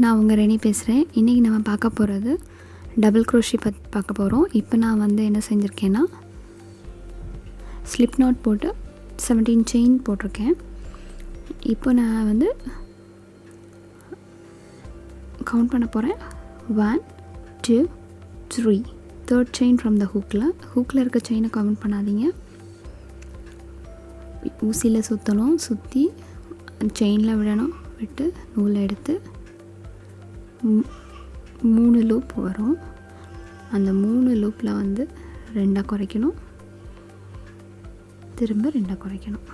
நான் உங்கள் ரெனி பேசுகிறேன். இன்றைக்கி நம்ம பார்க்க போகிறது டபுள் க்ரோஷே பார்க்க போகிறோம். இப்போ நான் என்ன செஞ்சுருக்கேன்னா ஸ்லிப் நாட் போட்டு 17 செயின் போட்டிருக்கேன். இப்போ நான் கவுண்ட் பண்ண போகிறேன். 1 2 3 தேர்ட் செயின் ஃப்ரம் த ஹூக்கில் இருக்க செயினை கவுண்ட் பண்ணாதீங்க. ஊசியில் சுற்றணும், சுற்றி செயினில் விடணும், விட்டு நூலை எடுத்து 3 லூப் வரும். அந்த 3 லூப்பில் 2 குறைக்கணும், திரும்ப 2 குறைக்கணும்.